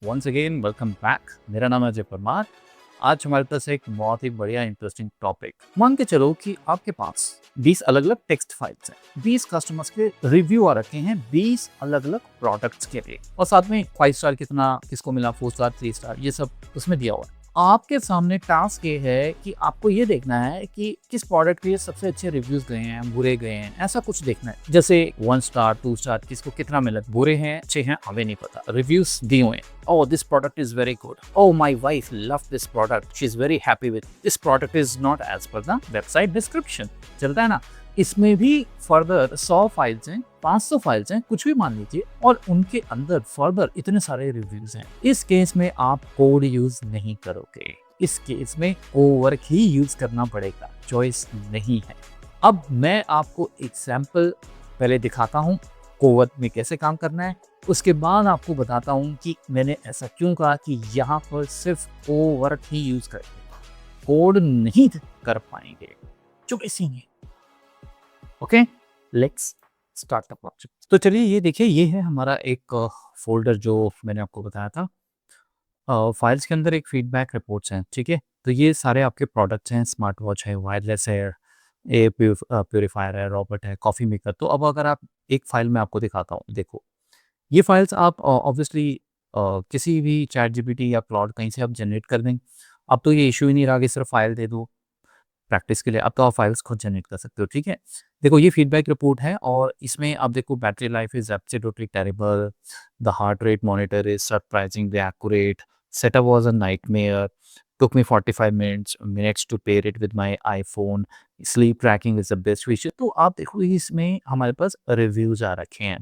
Once again welcome back. मेरा नाम है अजय परमार। आज हमारे पास एक बहुत ही बढ़िया इंटरेस्टिंग टॉपिक। मान के चलो कि आपके पास 20 अलग अलग टेक्स्ट फाइल्स हैं, 20 कस्टमर्स के रिव्यू आ रखे हैं 20 अलग अलग प्रोडक्ट्स के लिए, और साथ में 5 स्टार कितना किसको मिला, 4 स्टार 3 स्टार ये सब उसमें दिया हुआ है। आपके सामने टास्क ये है कि आपको ये देखना है कि किस प्रोडक्ट के लिए सबसे अच्छे रिव्यूज गए हैं, बुरे गए हैं, ऐसा कुछ देखना है। जैसे 1 स्टार 2 स्टार किसको कितना मिला, बुरे हैं अच्छे हैं हमें नहीं पता, रिव्यूज दिए हुए हैं। Oh, this product is very good. Oh, my wife loved this product. She's very happy with it. This product is not as per the website description. चलता है ना। इसमें भी फर्दर 100 फाइल्स हैं, 500 फाइल्स हैं, कुछ भी मान लीजिए, और उनके अंदर फर्दर इतने सारे रिव्यूज हैं। इस केस में आप कोड यूज नहीं करोगे, इस केस में कोवर्क ही यूज करना पड़ेगा, चॉइस नहीं है। अब मैं आपको एग्जाम्पल पहले दिखाता हूँ कोवर्क में कैसे काम करना है, उसके बाद आपको बताता हूँ कि मैंने ऐसा क्यों कहा कि यहाँ पर सिर्फ कोवर्क ही यूज करेंगे, कोड नहीं कर पाएंगे, चुप इसी। Okay, let's start the project. तो चलिए ये देखिए, ये है हमारा एक फोल्डर जो मैंने आपको बताया था। फाइल्स के अंदर एक फीडबैक रिपोर्ट्स हैं, ठीक है। तो ये सारे आपके प्रोडक्ट्स हैं, स्मार्ट वॉच है, वायरलेस है, एयर प्योरीफायर है, रॉबोट है, कॉफ़ी मेकर। तो अब अगर आप एक फाइल में आपको दिखाता हूँ, देखो ये फाइल्स आप ऑब्वियसली किसी भी चैट जीपीटी या क्लाउड कहीं से आप जनरेट कर दें। अब तो ये इशू ही नहीं रहा कि सिर्फ फाइल दे दो प्रैक्टिस के लिए, अब तो आप फाइल्स खुद जनरेट कर सकते हो, ठीक है। देखो ये फीडबैक रिपोर्ट है, और इसमें आप देखो battery life is absolutely terrible, the heart rate monitor is surprisingly accurate, setup was a nightmare, took me 45 minutes to pair it with my iPhone, sleep tracking is the best feature। तो आप देखो इसमें हमारे पास reviews आ रखे हैं,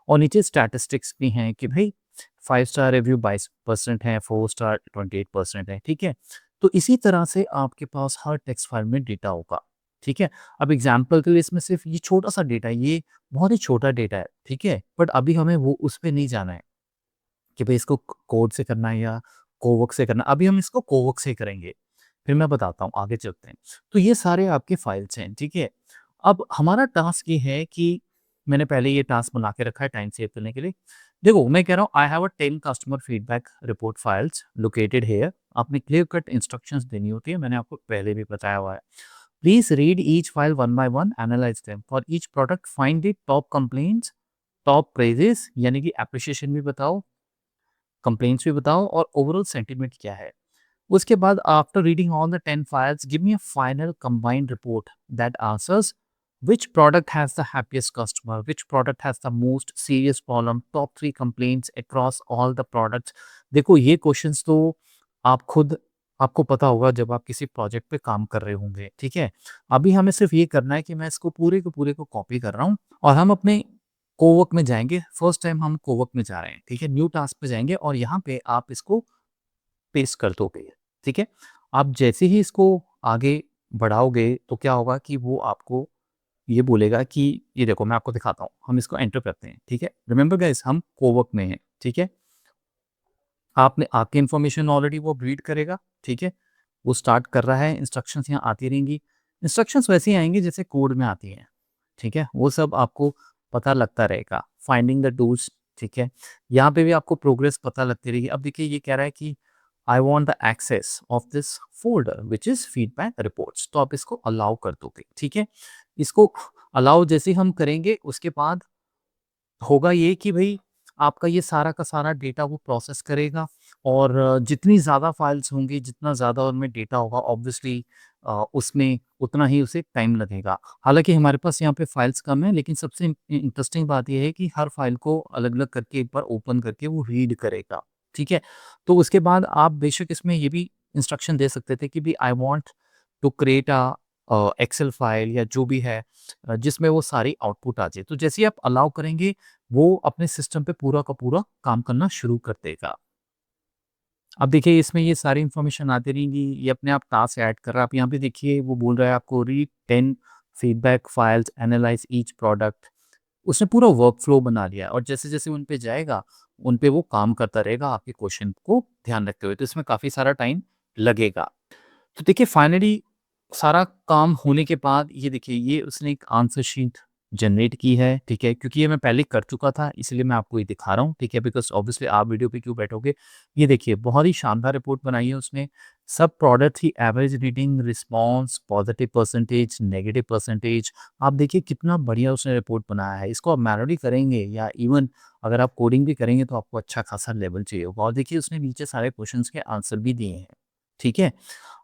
और नीचे statistics भी हैं कि भाई 5 स्टार रिव्यू 22% है, 4 स्टार 28% है, ठीक है। तो इसी तरह से आपके पास हर टेक्स्ट फाइल में डेटा होगा, ठीक है। अब एग्जाम्पल के लिए इसमें सिर्फ ये छोटा सा डेटा है, ये बहुत ही छोटा डेटा है, ठीक है। बट अभी हमें वो उस पर नहीं जाना है कि भाई इसको कोड से करना है या कोवर्क से करना है। अभी हम इसको कोवर्क से करेंगे, फिर मैं बताता हूँ, आगे चलते हैं। तो ये सारे आपके फाइल्स हैं, ठीक है। अब हमारा टास्क ये है कि मैंने पहले ये टास्क बना के रखा है टाइम सेव करने के लिए। देखो मैं कह रहा हूँ I have a 10 customer feedback report files located here. आपने क्लियर कट इंस्ट्रक्शंस देनी होती है, मैंने आपको पहले भी बताया हुआ है। Please read each file one by one, analyse them for each product, find the top complaints, top praises यानी कि एप्रिशिएशन भी बताओ, कंप्लेंट्स भी बताओ, और ओवरऑल सेंटीमेंट क्या है। उसके बाद after reading all the 10 files give me a final combined report that answers which product has the happiest customer, which product has the most serious problem, top 3 complaints across all the products। देखो ये questions तो आप खुद, आपको पता होगा जब आप किसी प्रोजेक्ट पे काम कर रहे होंगे, ठीक है। अभी हमें सिर्फ ये करना है कि मैं इसको पूरे के पूरे को कॉपी कर रहा हूँ, और हम अपने कोवर्क में जाएंगे। फर्स्ट टाइम हम कोवर्क में जा रहे हैं, ठीक है, न्यू टास्क पे जाएंगे, और यहाँ पे आप इसको पेस्ट कर दोगे, ठीक है। आप जैसे ही इसको आगे बढ़ाओगे तो क्या होगा कि वो आपको ये बोलेगा कि ये देखो मैं आपको दिखाता हूँ, हम इसको एंटर करते हैं, ठीक है। रिमेंबर गाइस हम कोवर्क में हैं, ठीक है। आपने आपकी इन्फॉर्मेशन ऑलरेडी वो रीड करेगा, ठीक है। वो स्टार्ट कर रहा है, इंस्ट्रक्शंस यहाँ आती रहेंगी। इंस्ट्रक्शंस वैसे ही आएंगी जैसे कोड में आती हैं, ठीक है। वो सब आपको पता लगता रहेगा। फाइंडिंग द टूल्स, ठीक है, यहाँ पे भी आपको प्रोग्रेस पता लगती रहेगी। अब देखिए ये कह रहा है कि I want the access of this folder which is feedback reports, तो आप इसको अलाउ कर दोगे, ठीक है। इसको अलाउ जैसे हम करेंगे उसके बाद होगा ये कि भई आपका ये सारा का सारा डेटा वो प्रोसेस करेगा, और जितनी ज़्यादा फाइल्स होंगी, जितना ज़्यादा उनमें डेटा होगा ऑब्वियसली उसमें उतना ही उसे टाइम लगेगा। हालाँकि हमारे पास यहाँ पे फाइल्स कम है, लेकिन सबसे इंटरेस्टिंग बात ये है कि हर फाइल को अलग-अलग करके एक बार ओपन करके वो रीड करेगा, ठीक है। तो उसके बाद आप बेशक इसमें ये भी इंस्ट्रक्शन दे सकते थे कि भई I want to create Excel file या जो भी है, जिसमें वो सारी आउटपुट आ जाए। तो जैसे ही आप अलाउ करेंगे वो अपने सिस्टम पे पूरा का पूरा काम करना शुरू कर देगा। अब देखिए इसमें ये सारी इन्फॉर्मेशन आती रहेंगी, ये अपने आप टास्क ऐड कर रहा है। आप यहाँ पे देखिए वो बोल रहा है आपको read 10 feedback files, analyse each product. उसने पूरा वर्क फ्लो बना लिया है, और जैसे-जैसे उन पे जाएगा, उन पे वो काम करता रहेगा आपके क्वेश्चन को ध्यान रखते हुए। तो इसमें काफ़ी सारा टाइम लगेगा। तो देखिए फाइनली सारा काम होने के बाद ये देखिए ये उसने एक आंसर शीट जनरेट की है, ठीक है? क्योंकि ये मैं पहले कर चुका था, इसलिए मैं आपको ये दिखा रहा हूँ, ठीक है? बिकॉज़ ऑब्वियसली आप वीडियो पे क्यों बैठोगे? ये देखिए, बहुत ही शानदार रिपोर्ट बनाई है उसने। सब प्रोडक्ट ही average reading, response, positive percentage, negative percentage, आप देखिए कितना बढ़िया उसने रिपोर्ट बनाया है। इसको आप मैनुअली करेंगे या इवन अगर आप कोडिंग भी करेंगे तो आपको अच्छा खासा लेवल चाहिए होगा और देखिए उसने नीचे सारे क्वेश्चंस के आंसर भी दिए हैं, ठीक है?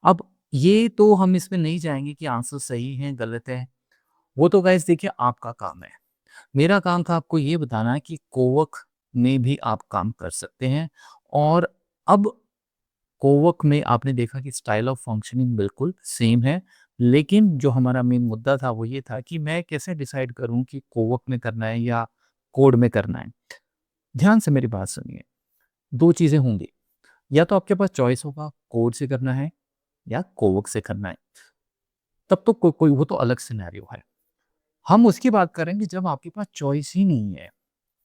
अब ये तो हम इसमें नहीं जाएँगे कि आंसर सही हैं, गलत है। वो तो गाइस देखिए आपका काम है। मेरा काम था आपको ये बताना कि कोवर्क में भी आप काम कर सकते हैं और अब कोवर्क में आपने देखा कि स्टाइल ऑफ फंक्शनिंग बिल्कुल सेम है। लेकिन जो हमारा मेन मुद्दा था वो ये था कि मैं कैसे डिसाइड करूँ कि कोवर्क में करना है या कोड में करना है। ध्यान से मेरी बात सुनिए, 2 चीज़ें होंगी, या तो आपके पास चॉइस होगा कोड से करना है या कोवर्क से करना है। तब तो कोई वो तो अलग सिनेरियो है। हम उसकी बात करेंगे जब आपके पास चॉइस ही नहीं है।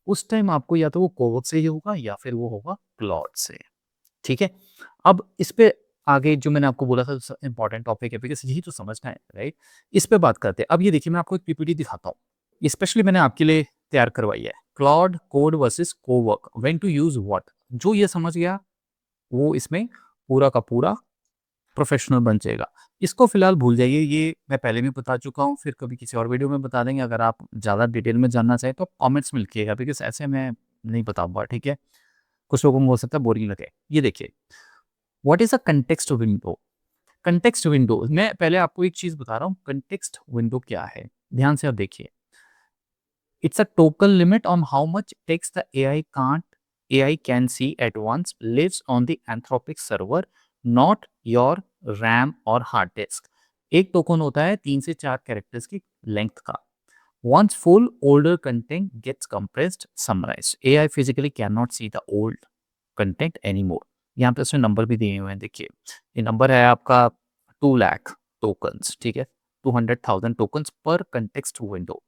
उस टाइम आपको या तो वो कोवर्क से ही होगा या फिर वो होगा क्लॉड से, ठीक है? अब इस पे आगे जो मैंने आपको बोला था इम्पोर्टेंट टॉपिक है बिकॉज़ यही तो समझना है, राइट? इस पे बात करते हैं। अब ये देखिए मैं आपको एक पीपीटी दिखाता हूँ। स्पेशली मैंने आपके लिए तैयार करवाई है। Claude Code versus Cowork, when to use what. जो ये समझ गया वो इसमें पूरा का पूरा प्रोफेशनल बन जाएगा। इसको फ़िलहाल भूल जाइए, ये मैं पहले भी बता चुका हूँ, फिर कभी किसी और वीडियो में बता देंगे। अगर आप ज़्यादा डिटेल में जानना चाहें तो कमेंट्स में लिखिएगा बिकॉज़ ऐसे मैं नहीं बताऊँगा, ठीक है? कुछ लोगों को हो सकता है बोरिंग लगे। ये देखिए, what is a context window? Context window मैं पहले आपको एक चीज़ बता रहा हूँ, कॉन्टेक्स्ट विंडो क्या है? ध्यान से आप देखिए। It's a total limit on how much text the AI can see at once, lives on the Anthropic server, not your RAM और हार्ड डिस्क। एक टोकन होता है 3 से 4 कैरेक्टर्स की लेंथ का। Once full older content gets compressed, summarized, AI physically cannot see the old content anymore। यहाँ पे उसने नंबर भी दिए हुए हैं, देखिए। ये नंबर है आपका 2 लाख टोकन्स, ठीक है? 200,000 टोकन्स पर कंटेक्स्ट विंडो।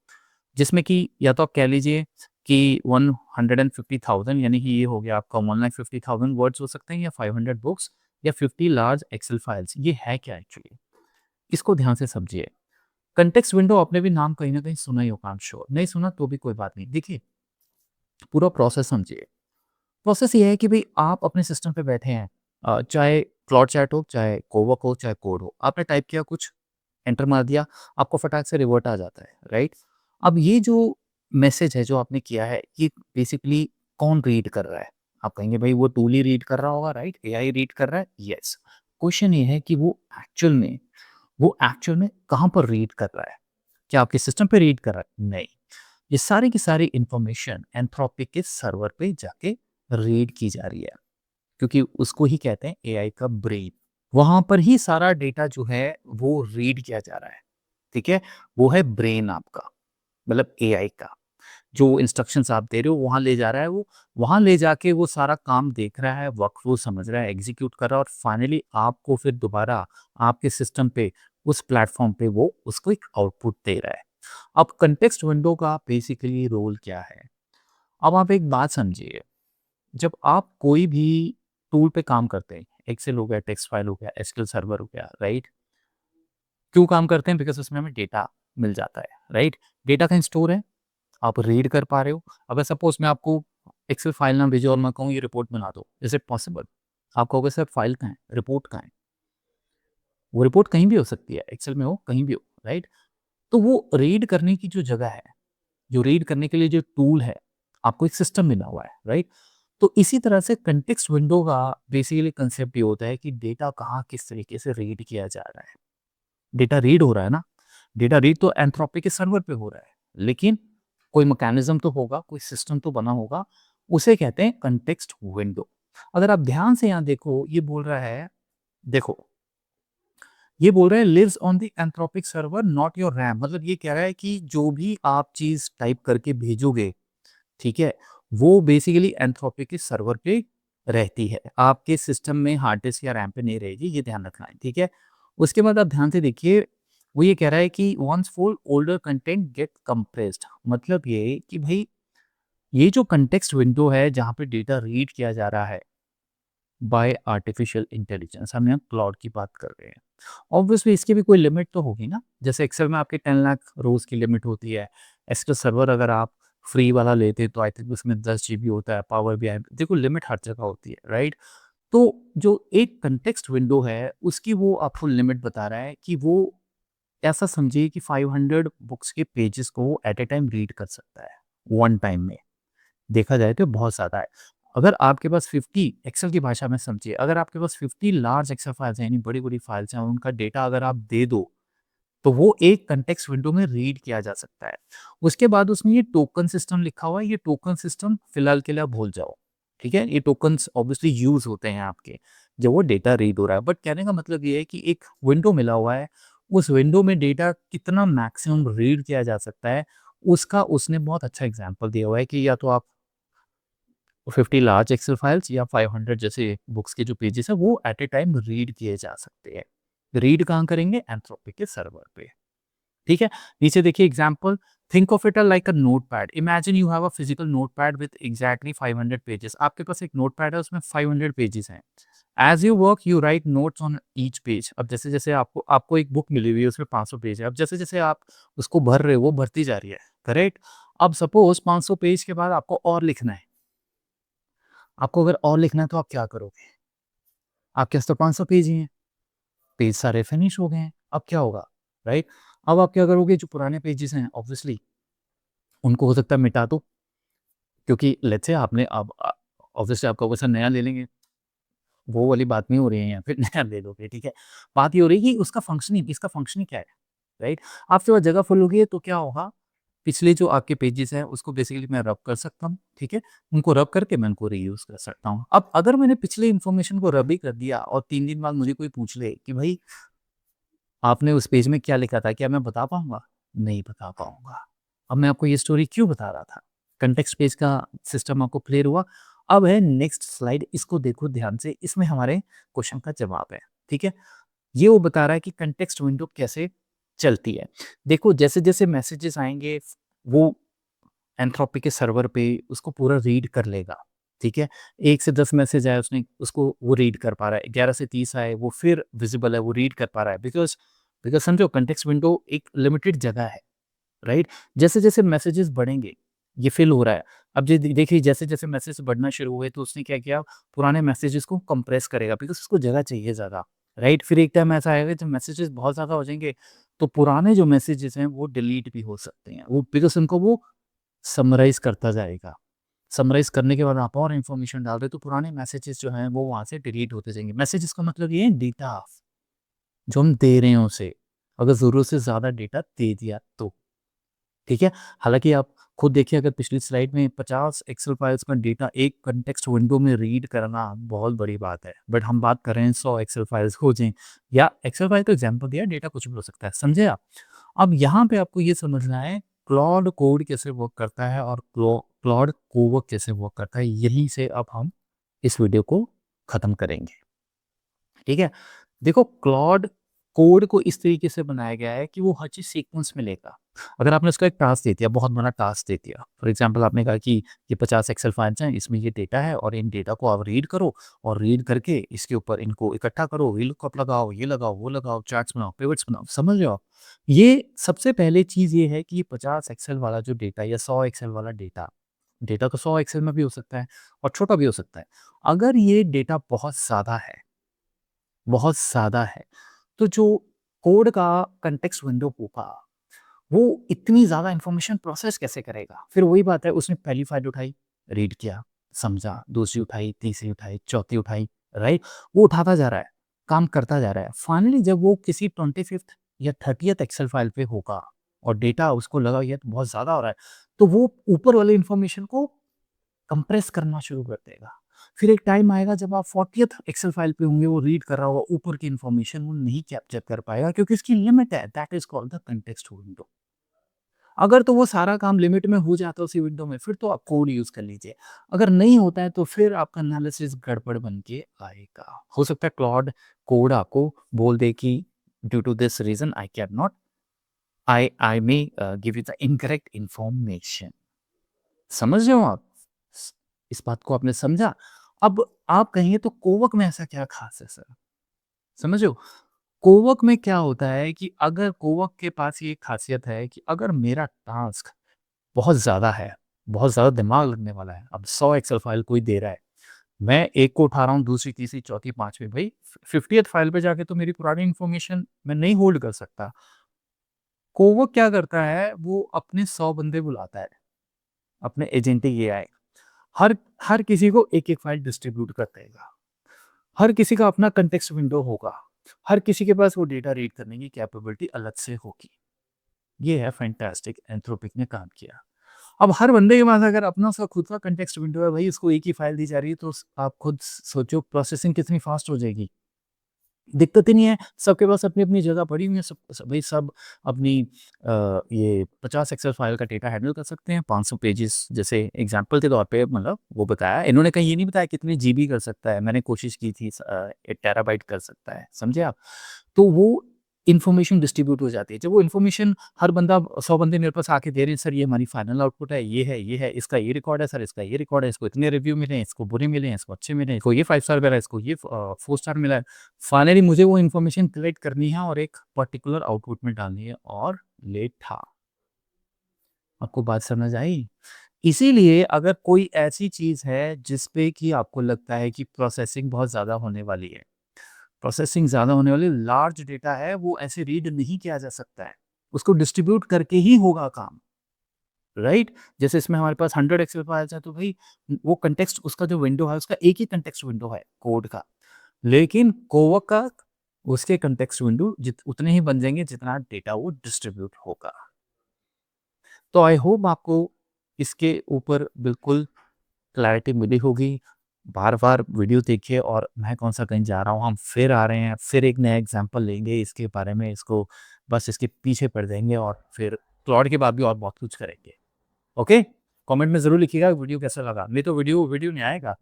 जिसमें कि या तो आप कह लीजिए कि 150,000 यानी कि ये हो गया आपका 1,50,000 वर्ड्स हो सकते हैं या 500 बुक्स या 50 लार्ज एक्सेल फाइल्स। ये है क्या एक्चुअली? इसको ध्यान से समझिए। कॉन्टेक्स्ट विंडो आपने भी नाम कहीं न कहीं सुना ही होगा, आई एम श्योर। नहीं सुना तो भी कोई बात नहीं। देखिए, पूरा प्रोसेस समझिए। प्रोसेस ये है कि भई आप अपने सिस्टम पे बैठे हैं, चाहे क्लॉड चैट हो, चाहे कोवर्क हो, चाहे कोड हो। आपने टाइप किया कुछ, एंटर मार दिया, आपको फटाक से रिवर्ट आ जाता है, राइट? अब ये जो मैसेज है जो आपने किया है, ये बेसिकली कौन रीड कर रहा है? आप कहेंगे भाई वो टूल ही रीड कर रहा होगा, राइट? एआई रीड कर रहा है, यस। क्वेश्चन ये है कि वो एक्चुअल में कहाँ पर रीड कर रहा है? क्या आपके सिस्टम पे रीड कर रहा है? नहीं। ये सारी की सारी इंफॉर्मेशन एंथ्रोपिक के सर्वर पे जाके रीड की जा रही है, क्योंकि उसको ही कहते हैं एआई का ब्रेन। वहाँ पर ही सारा डेटा जो है वो रीड किया जा रहा है, ठीक है? वो है ब्रेन आपका, मतलब एआई का। जो इंस्ट्रक्शंस आप दे रहे हो वहाँ ले जा रहा है वो, वहाँ ले जाके वो सारा काम देख रहा है, वर्कफ़्लो समझ रहा है, एग्ज़ीक्यूट कर रहा है और फाइनली आपको फिर दोबारा आपके सिस्टम पे, उस प्लेटफ़ॉर्म पे वो उसको एक आउटपुट दे रहा है। अब कॉन्टेक्स्ट विंडो का बेसिकली रोल क्या है? अब आप एक बात समझिए, जब आप कोई भी टूल पे काम करते हैं, एक्सेल हो गया, टेक्स्ट फाइल हो गया, एसक्यूएल सर्वर हो गया, राइट? क्यों काम करते हैं? बिकॉज़ उसमें हमें डेटा मिल जाता है, राइट? डेटा कहीं स्टोर है, आप रीड कर पा रहे हो। अगर सपोज़ मैं आपको एक्सेल फाइल ना भेजूँ और मैं कहूँ ये रिपोर्ट बना दो, इज़ इट पॉसिबल? आप कहोगे सर फाइल कहाँ है? रिपोर्ट कहाँ है? वो रिपोर्ट कहीं भी हो सकती है, एक्सेल में हो, कहीं भी हो, राइट? तो वो रीड करने की जो जगह है, जो रीड करने के लिए जो टूल है, आपको एक सिस्टम मिला हुआ है, राइट? तो इसी तरह से कॉन्टेक्स्ट विंडो का बेसिकली कांसेप्ट ये होता है कि डेटा कहाँ किस तरीके से रीड किया जा रहा है। डेटा रीड हो रहा है ना, डेटा रीड तो एंथ्रोपिक के सर्वर पे हो रहा है, लेकिन कोई मैकेनिज्म तो होगा, कोई सिस्टम तो बना होगा, उसे कहते हैं कॉन्टेक्स्ट विंडो। अगर आप ध्यान से यहाँ देखो, ये बोल रहा है, देखो, ये बोल रहा है lives on the Anthropic server not your RAM, मतलब ये कह रहा है कि जो भी आप चीज़ टाइप करके भेजोगे, ठीक है? वो बेसिकली एंथ्रोपिक के सर्वर पे रहती है। आपके सिस्टम में हार्ड डिस्क या रैम पे नहीं रहेगी, ये ध्यान रखना है, ठीक है? उसके बाद आप ध्यान से देखिए, वो ये कह रहा है कि once full older content get compressed, मतलब ये कि भई ये जो कॉन्टेक्स्ट विंडो है जहाँ पे डेटा रीड किया जा रहा है बाय आर्टिफिशियल इंटेलिजेंस, हम यहाँ क्लाउड की बात कर रहे हैं। ऑब्वियसली इसकी भी कोई लिमिट तो होगी ना, जैसे एक्सेल में आपके 10 लाख रोज़ की लिमिट होती है, एक्स्ट्रा सर्वर अगर आप फ्री वाला लेते तो आई थिंक उसमें 10 जीबी होता है, पावर भी देखो लिमिट हर जगह होती है, राइट? तो जो एक कंटेक्स्ट विंडो है उसकी वो आपको लिमिट बता रहा है कि वो ऐसा समझिए कि 500 बुक्स के पेजेस को वो एट ए टाइम रीड कर सकता है, वन टाइम में। देखा जाए तो बहुत ज़्यादा है। अगर आपके पास 50 एक्सेल की भाषा में समझिए, अगर आपके पास 50 लार्ज एक्सेल फाइल्स हैं, यानी बड़ी-बड़ी फाइल्स हैं, और उनका डेटा अगर आप दे दो, तो वो एक कॉन्टेक्स्ट विंडो में रीड किया जा सकता है। उसके बाद उसमें ये टोकन सिस्टम लिखा हुआ है, ये टोकन सिस्टम फिलहाल के लिए आप भूल जाओ, ठीक है? ये टोकन्स ऑब्वियसली यूज़ होते हैं आपके, जब वो डेटा रीड हो रहा है। बट कहने का मतलब ये है कि एक विंडो मिला हुआ है, उस विंडो में डेटा कितना मैक्सिमम रीड किया जा सकता है, उसका उसने बहुत अच्छा एग्ज़ाम्पल दिया हुआ है कि या तो आप 50 लार्ज एक्सेल फाइल्स या 500 जैसे बुक्स के जो पेजेस हैं, वो एट ए टाइम रीड किए जा सकते हैं। रीड कहाँ करेंगे? एंथ्रोपी के सर्वर पे। ठीक है? नीचे देखिए example, think of it like a notepad. Imagine you have a physical notepad with exactly 500 pages. आपके पास एक नोटपैड है, उसमें 500 पेजेस हैं। As you work you right notes on each page. अब जैसे-जैसे आपको आपको एक बुक मिली हुई है, उसमें 500 पेज है। अब जैसे-जैसे आप उसको भर रहे हो, वो भरती जा रही है, करेक्ट? अब सपोज़ 500 पेज के बाद आपको और लिखना है। आपको अगर और लिखना है तो आप क्या करोगे? आपके पास तो 500 पेज ही हैं, पेज सारे फिनिश हो गए हैं, अब क्या होगा, राइट? अब आप क्या करोगे? जो पुराने पेजेस हैं ऑब्वियसली उनको हो सकता है मिटा दो, क्योंकि लेट्स से आपने अब ऑब्वियसली आपका वैसा नया ले लेंगे, वो वाली बात नहीं हो रही है यहाँ पे नया ले लोगे, ठीक है? बात ये हो रही है कि उसका फंक्शनिंग, इसका फंक्शनिंग क्या है, राइट? आपके पास जगह फुल हो गई है तो क्या होगा? पिछले जो आपके पेजेस हैं उसको बेसिकली मैं रब कर सकता हूँ, ठीक है? उनको रब करके मैं उनको रीयूज़ कर सकता हूँ। अब अगर मैंने पिछले इन्फॉर्मेशन को रब ही कर दिया और 3 दिन बाद मुझे कोई पूछ ले कि भाई आपने उस पेज में क्या लिखा था? क्या मैं बता पाऊँगा? नहीं बता पाऊँगा। अब मैं आपको ये स्टोरी क्यों बता रहा था? कॉन्टेक्स्ट पेज का सिस्टम आपको क्लियर हुआ? अब है नेक्स्ट स्लाइड, इसको देखो ध्यान से, इसमें हमारे क्वेश्चन का जवाब है, ठीक है? ये वो बता रहा है कि कॉन्टेक्स्ट विंडो कैसे चलती है। देखो जैसे-जैसे मैसेजेस आएँगे, वो एंथ्रोपी के सर्वर पे उसको पूरा रीड कर लेगा, ठीक है? 1 से 10 मैसेज आए, उसने उसको वो रीड कर पा रहा है, 11 से 30 आए, वो फिर विज़िबल है, वो रीड कर पा रहा है, बिकॉज़ बिकॉज़ समझो कॉन्टेक्स्ट विंडो एक लिमिटेड जगह है, राइट? जैसे-जैसे मैसेजेस बढ़ेंगे, ये फ़िल हो रहा है। अब जे देखिए जैसे-जैसे मैसेज बढ़ना शुरू हुए तो उसने क्या किया, पुराने मैसेजेस को कंप्रेस करेगा, बिकॉज़ उसको जगह चाहिए ज़्यादा, राइट? फिर एक टाइम ऐसा आएगा जब मैसेजेस बहुत ज़्यादा हो जाएँगे, तो पुराने जो मैसेजेस हैं वो डिलीट भी हो सकते हैं। वो बिकॉज़ उनको वो समराइज़ करता जाएगा। समराइज़ करने के बाद आप और इन्फॉर्मेशन डाल रहे हो तो पुराने मैसेजेस जो हैं वो वहाँ से डिलीट होते जाएँगे। मैसेजेस का मतलब ये है डेटा जो हम दे रहे हैं उसे, अगर ज़रूरत से ज़्यादा डेटा दे दिया तो, ठीक है? हालाँकि आप खुद देखिए, अगर पिछली स्लाइड में 50 एक्सेल फाइल्स का डेटा एक कॉन्टेक्स्ट विंडो में रीड करना बहुत बड़ी बात है। बट हम बात कर रहे हैं 100 एक्सेल फाइल्स हो जाएँ, या एक्सेल फाइल तो एग्ज़ाम्पल दिया है, डेटा कुछ भी हो सकता है, समझे आप? अब यहाँ पे आपको ये समझना है क्लॉड कोड कैसे वर्क करता है और क्लॉड कोवर्क कैसे वर्क करता है। यहीं से अब हम इस वीडियो को खत्म करेंगे, ठीक है? देखो क्लॉड कोड को इस तरीके से बनाया गया है कि वो हर चीज़ सीक्वेंस में लेगा। अगर आपने उसको एक टास्क दे दिया, बहुत बड़ा टास्क दे दिया, फॉर एग्जांपल आपने कहा कि ये 50 एक्सेल फाइल्स हैं, इसमें ये डेटा है और इन डेटा को आप रीड करो, और रीड करके इसके ऊपर इनको इकट्ठा करो, वीलकअप लगाओ, ये लगाओ, वो लगाओ, चार्ट्स बनाओ, पिवट्स बनाओ, समझ रहे हो आप? ये सबसे पहले चीज़ ये है कि ये 50 एक्सेल वाला जो डेटा या 100 एक्सेल वाला डेटा, डेटा तो 100 एक्सेल में भी हो सकता है और छोटा भी हो सकता है। अगर ये डेटा बहुत ज़्यादा है, तो जो कोड का कॉन्टेक्स्ट विंडो होगा, वो इतनी ज़्यादा इन्फॉर्मेशन प्रोसेस कैसे करेगा? फिर वही बात है, उसने पहली फाइल उठाई, रीड किया, समझा, दूसरी उठाई, तीसरी उठाई, चौथी उठाई, राइट? वो उठाता जा रहा है, काम करता जा रहा है। फाइनली जब वो किसी 25th या 30th एक्सेल फाइल पे होगा और डेटा उसको लगा ये तो बहुत ज़्यादा हो रहा है, तो वो ऊपर वाले इन्फॉर्मेशन को कंप्रेस करना शुरू कर देगा। फिर एक टाइम आएगा जब आप 40th एक्सेल फाइल पे होंगे, वो रीड कर रहा होगा, ऊपर की इन्फॉर्मेशन वो नहीं कैप्चर कर पाएगा क्योंकि इसकी लिमिट है, that is called the context window. अगर तो वो सारा काम लिमिट में हो जाता है उसी विंडो में, फिर तो आप कोड यूज़ कर लीजिए। अगर नहीं होता है तो फिर आपका एनालिसिस गड़बड़ बन के आएगा। हो सकता है क्लॉड कोड आपको बोल दे कि due to this reason I can not, I may give you the incorrect information. समझ रहे हो आप? स इस बात को आपने समझा? अब आप कहेंगे तो कोवर्क में ऐसा क्या ख़ास है सर? समझ रहे हो? कोवर्क में क्या होता है कि अगर कोवर्क के पास ये ख़ासियत है कि अगर मेरा टास्क बहुत ज़्यादा है, बहुत ज़्यादा दिमाग लगने वाला है। अब 100 एक्सेल फाइल कोई दे रहा है, मैं एक को उठा रहा हूँ, दूसरी, तीसरी, चौथी, 5वीं, भई 50th फाइल पे जाके तो मेरी पुरानी इन्फॉर्मेशन मैं नहीं होल्ड कर सकता। कोवर्क क्या करता है, वो अपने 100 बंदे बुलाता है, अपने एजेंटिक एआई। हर हर किसी को एक-एक फाइल डिस्ट्रीब्यूट कर देगा। हर किसी का अपना कॉन्टेक्स्ट विंडो होगा। हर किसी के पास वो डेटा रीड करने की कैपेबिलिटी अलग से होगी। ये है फैंटास्टिक एंथ्रोपिक ने काम किया। अब हर बंदे के पास अगर अपना उसका खुद का कॉन्टेक्स्ट विंडो है, भई उसको एक ही फाइल दी जा रही है, तो स आप खुद सोचो प्रोसेसिंग कितनी फास्ट हो जाएगी। दिक्कत ही नहीं है, सबके पास अपनी-अपनी जगह पड़ी हुई है, भई सब अपनी ये 50 एक्सेल फाइल का डेटा हैंडल कर सकते हैं, 500 पेजेज़ जैसे एग्ज़ाम्पल के तौर पे मतलब वो बताया। इन्होंने कहीं ये नहीं बताया कितने जीबी कर सकता है, मैंने कोशिश की थी 1 टेराबाइट कर सकता है, समझे आप? तो वो इन्फॉर्मेशन डिस्ट्रीब्यूट हो जाती है। जब वो इन्फॉर्मेशन हर बंदा 100 बंदे मेरे पास आके दे रहे हैं, सर ये हमारी फाइनल आउटपुट है, ये है, इसका ये रिकॉर्ड है सर, इसका ये रिकॉर्ड है, इसको इतने रिव्यू मिले हैं, इसको बुरे मिले हैं, इसको अच्छे मिले हैं, इसको ये 5 स्टार मिला है, इसको ये 4 स्टार मिला है। फाइनली मुझे वो इन्फॉर्मेशन कलेक्ट करनी है और एक पर्टिकुलर आउटपुट में डालनी है और लेट था। आपको बात समझ आई? इसीलिए अगर कोई ऐसी चीज़ है जिस पे कि आपको लगता है कि प्रोसेसिंग बहुत ज़्यादा होने वाली है, प्रोसेसिंग ज़्यादा होने वाली लार्ज डेटा है, वो ऐसे रीड नहीं किया जा सकता है। उसको डिस्ट्रीब्यूट करके ही होगा काम, राइट? जैसे इसमें हमारे पास 100 एक्सेल फाइल्स हैं, तो भई वो कॉन्टेक्स्ट उसका जो विंडो है, उसका एक ही कॉन्टेक्स्ट विंडो है कोड का। लेकिन कोवर्क का उसके कॉन्टेक्स्ट विंडो उतने ही बन जाएँगे जितना डेटा वो डिस्ट्रीब्यूट होगा। तो आई होप आपको इसके ऊपर बिल्कुल क्लैरिटी मिली होगी। बार-बार वीडियो देखिए और मैं कौन-सा कहीं जा रहा हूँ, हम फिर आ रहे हैं, फिर एक नया एग्ज़ाम्पल लेंगे इसके बारे में, इसको बस इसके पीछे पड़ जाएँगे और फिर क्लॉड के बाद भी और बहुत कुछ करेंगे। ओके? कमेंट में ज़रूर लिखिएगा वीडियो कैसा लगा। नहीं तो वीडियो वीडियो नहीं आएगा।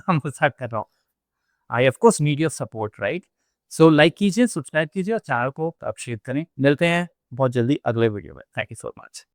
मज़ाक कर रहा हूँ। I of course need your support right? So like कीजिए, सब्सक्राइब कीजिए और चैनल को आप शेयर करें। मिलते हैं बहुत जल्दी अगले वीडियो में। Thank you so much.